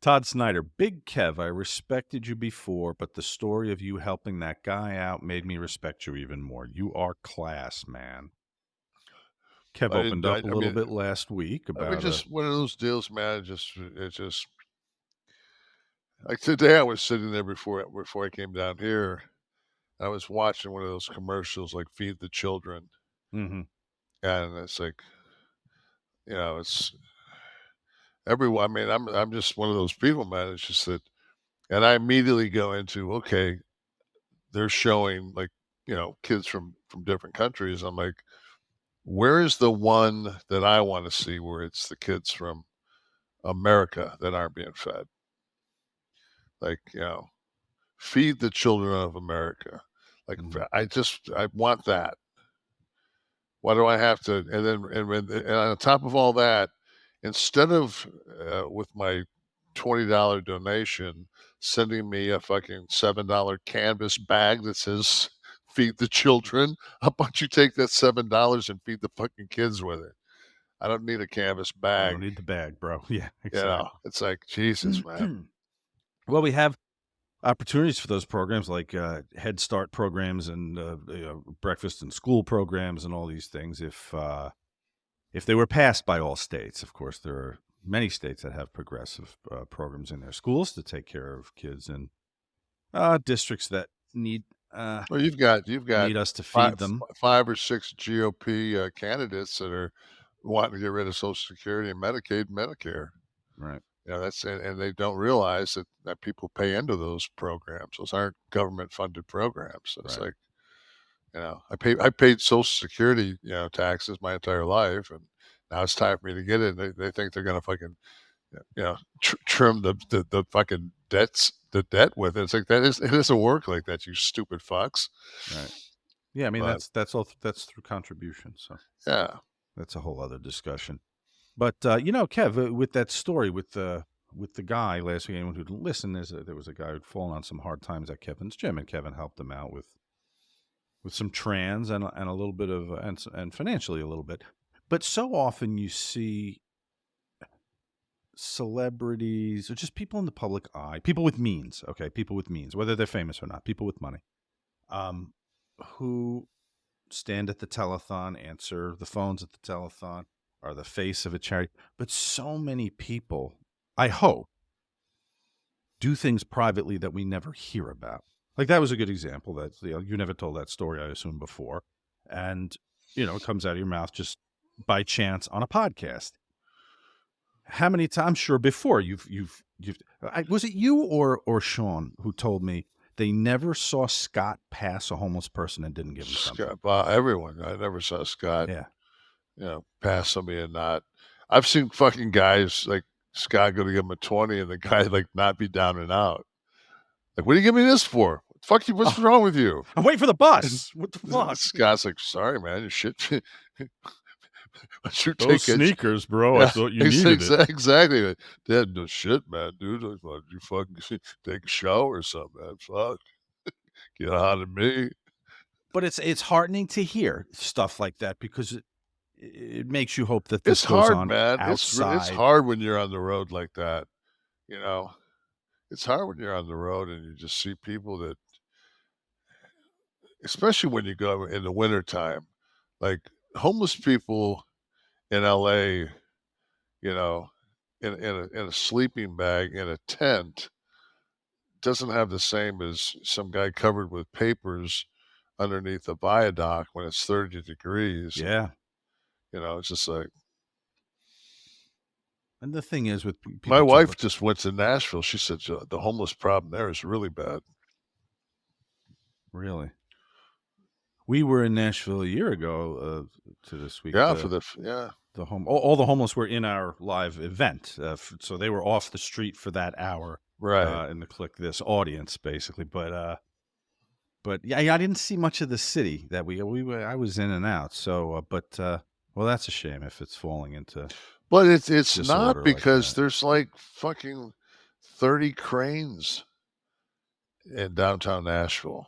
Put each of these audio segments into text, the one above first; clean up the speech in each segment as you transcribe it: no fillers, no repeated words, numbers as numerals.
Todd Snyder, Big Kev, I respected you before, but the story of you helping that guy out made me respect you even more. You are class, man. Kev I opened didn't. up a I little mean, bit last week I mean, about a just one of those deals, man. It just like today. I was sitting there before I came down here. I was watching one of those commercials like Feed the Children, mhm, and it's like, it's everyone. I mean, I'm just one of those people, man. It's just that, and I immediately go into, okay, they're showing like, kids from different countries. I'm like, where is the one that I want to see where it's the kids from America that aren't being fed? Like, feed the children of America. Like, mhm. I want that. Why do I have to? And on top of all that, instead of with my $20 donation, sending me a fucking $7 canvas bag that says "Feed the children," how about you take that $7 and feed the fucking kids with it? I don't need a canvas You don't bag. need the bag, bro. Yeah, It's like Jesus, man. exactly. Well, we have opportunities for those programs like Head Start programs and breakfast and school programs and all these things. If they were passed by all states, of course, there are many states that have progressive programs in their schools to take care of kids in districts that need uh, Well, you've got need us to five feed them. 5 or 6 GOP candidates that are wanting to get rid of Social Security and Medicaid, and Medicare. Right, That's and they don't realize that people pay into those programs. Those aren't government funded programs. So it's right, like, I paid Social Security, taxes my entire life, and now it's time for me to get it. And they think they're gonna fucking, trim the fucking the debt with it. It's like it doesn't work like that, you stupid fucks. right. Yeah, I mean But that's all that's through contribution. So yeah. that's a whole other discussion. But Kev, with that story with the guy last week, anyone who didn't listen, there was a guy who'd fallen on some hard times at Kevin's gym, and Kevin helped him out with some trans and a little bit of and financially a little bit. But so often you see celebrities or just people in the public eye, people with means, okay, people with means, whether they're famous or not, people with money, um, who stand at the telethon, answer the phones at the telethon, are the face of a charity. But so many people, I hope, do things privately that we never hear about. Like that was a good example. That you never told that story, I assume, before, and it comes out of your mouth just by chance on a podcast. How many times? Sure, before was it you or Sean who told me they never saw Scott pass a homeless person and didn't give him something? Scott, well, everyone. I never saw Scott, Yeah. pass somebody and not. I've seen fucking guys like Scott go to give him a 20 and the guy like not be down and out. Like, what do you give me this for? Fuck you, what's Oh, wrong with you? I'm waiting for the And bus. What the fuck? Scott's like, sorry, man, your shit. What's your Those ticket? sneakers, bro. I Yeah, thought you needed it. exactly. Dad, no shit, man, dude. Like, why don't you fucking take a shower or something, man? Fuck, get out of me. But it's heartening to hear stuff like that because it makes you hope that this It's goes hard, on man. It's outside. hard when you're on the road like that. You know, it's hard when you're on the road and you just see people that, especially when you go in the wintertime, like homeless people in LA, you know, in a sleeping bag in a tent doesn't have the same as some guy covered with papers underneath a viaduct when it's 30 degrees. And, Yeah. it's just like And the thing is with my people talk wife about just went to Nashville. She said the homeless problem there is really bad. really. We were in Nashville a year ago to this week. Yeah, The yeah. the all the homeless were in our live event, so they were off the street for that hour Right. in the Kliq this audience basically. But yeah, I didn't see much of the city that we were. I was in and out. So, well, that's a shame if it's falling into But it's not disorder like because that. there's like fucking 30 cranes in downtown Nashville.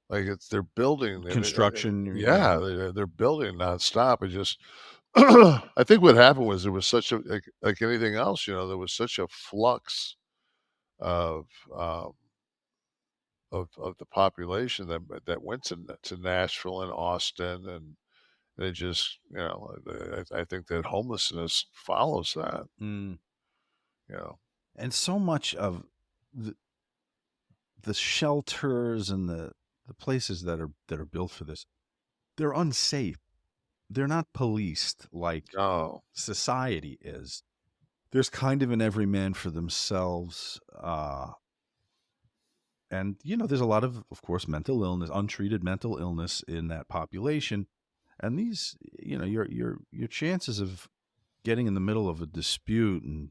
Like they're building and Construction, yeah. yeah, they're building nonstop. It just I think what happened was there was such a like anything else, there was such a flux of, um, of the population that went to Nashville and Austin, and they just, I think that homelessness follows that, Mm. you know. And so much of the shelters and the places that are built for this, they're unsafe. They're not policed like Oh, society is. There's kind of an every man for themselves. And there's a lot of course, mental illness, untreated mental illness in that population. And these, your chances of getting in the middle of a dispute and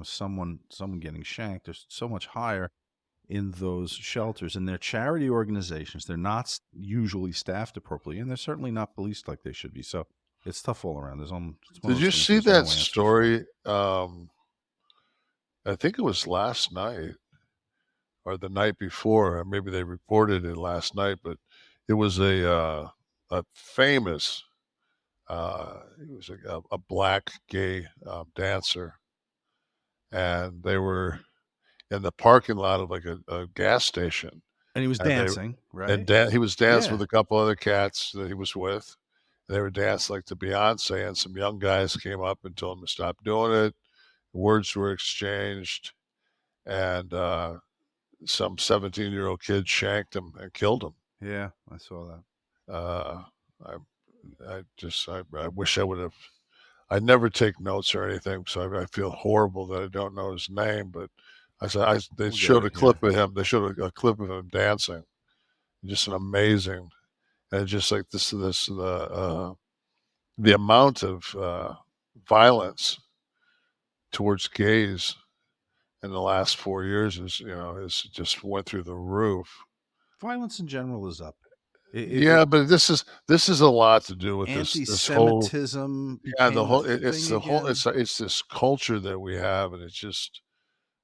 someone getting shanked are so much higher in those shelters. And they're charity organizations. They're not usually staffed appropriately, and they're certainly not policed like they should be. So it's tough all around. It's one of did those you things see there's no that answer for. story? I think it was last night or the night before, or maybe they reported it last night, but it was a famous, he was a black gay dancer, and they were in the parking lot of like a gas station, And he was and dancing, right? he was dancing Yeah. with a couple other cats that he was with. They were dancing like to Beyonce, and some young guys came up and told him to stop doing it. Words were exchanged, and some 17-year-old kid shanked him and killed him. Yeah, I saw that. Uh, I I wish I would have. I never take notes or anything, so I feel horrible that I don't know his name. But they We'll get showed it. a Yeah. clip of him. They showed a clip of him dancing. Just an amazing, and just like the amount of violence towards gays in the last 4 years is just went through the roof. Violence in general is up. Yeah, but this is a lot to do with this whole. Anti-Semitism Yeah, the became a whole thing again. it's this culture that we have, and it's just,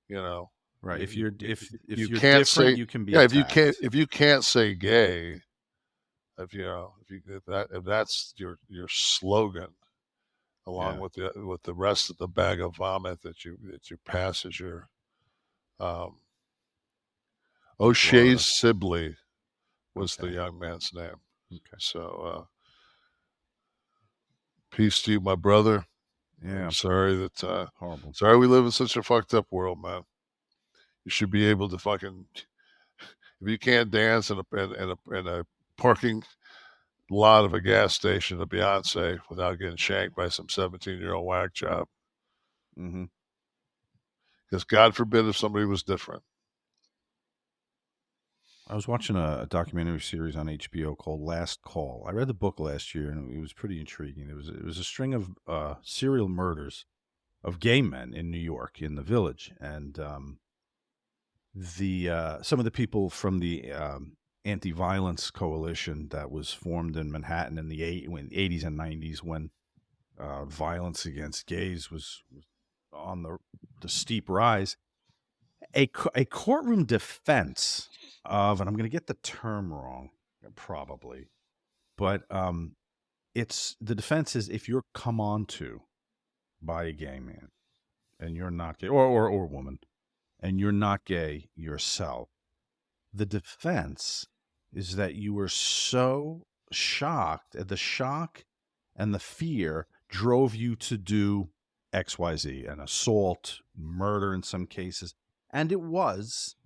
you know, Right. you If you you're you if you you're can't different, say. you can be Yeah, attacked. if you can't say gay, if that's your slogan, along Yeah. with the rest of the bag of vomit that you pass as your, um O'Shea Florida. Sibley was the Okay. young man's name. Okay. So, peace to you, my brother. I'm Yeah. sorry Horrible. we live in such a fucked up world, man. You should be able to fucking if you can't dance in a parking lot of a gas station to Beyonce without getting shanked by some 17-year-old whack job, Hmm. because God forbid if somebody was different. I was watching a documentary series on HBO called Last Call. I read the book last year, and it was pretty intriguing. It was a string of serial murders of gay men in New York in the Village, and the some of the people from the anti-violence coalition that was formed in Manhattan in the 80s and 90s when violence against gays was on the steep rise. A courtroom defense of, and I'm going to get the term wrong, probably, but it's the defense is if you're come on to by a gay man and you're not gay, or woman, and you're not gay yourself, the defense is that you were so shocked at the shock and the fear drove you to do XYZ, an assault, murder in some cases. And it was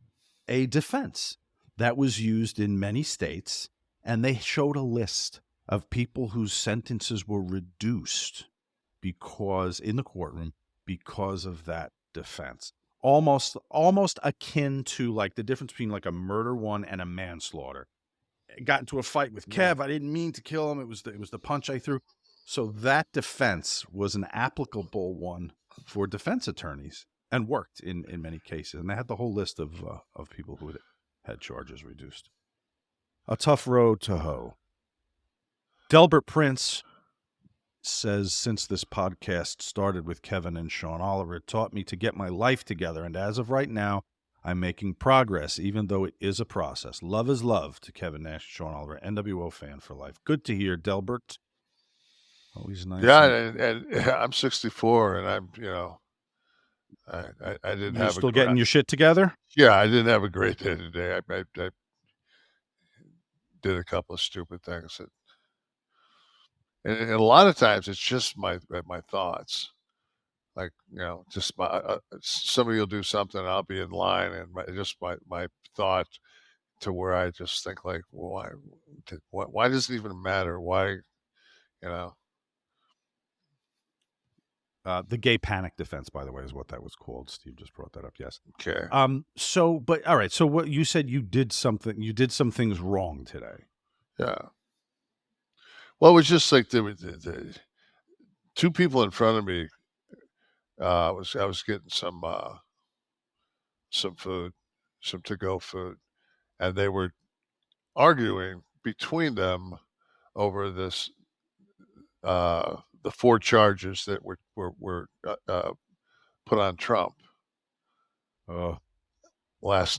a defense that was used in many states. And they showed a list of people whose sentences were reduced because in the courtroom because of that defense. Almost akin to like the difference between like a murder one and a manslaughter. Got into a fight with Yeah. Kev. I didn't mean to kill him. It was the punch I threw. So that defense was an applicable one for defense attorneys and worked in many cases. And they had the whole list of people who had charges reduced. A tough road to hoe. Delbert Prince says, since this podcast started with Kevin and Sean Oliver, it taught me to get my life together. And as of right now, I'm making progress, even though it is a process. Love is love to Kevin Nash, Sean Oliver, NWO fan for life. Good to hear, Delbert. Always nice Yeah, and and I'm 64, and I didn't you're have a still great getting your shit together? yeah, I didn't have a great day today. I did a couple of stupid things that and a lot of times it's just my thoughts. Like, just somebody will do something, I'll be in line, and my thought to where I just think like, "Well, why does it even matter? Why?" You know? The gay panic defense, by the way, is what that was called. Steve just brought that up. Yes. Okay. But all right. So what you said, you did some things wrong today. Yeah. Well, it was just like there were the 2 people in front of me, I was getting some food, some to-go food, and they were arguing between them over the 4 charges that were put on Trump Oh, last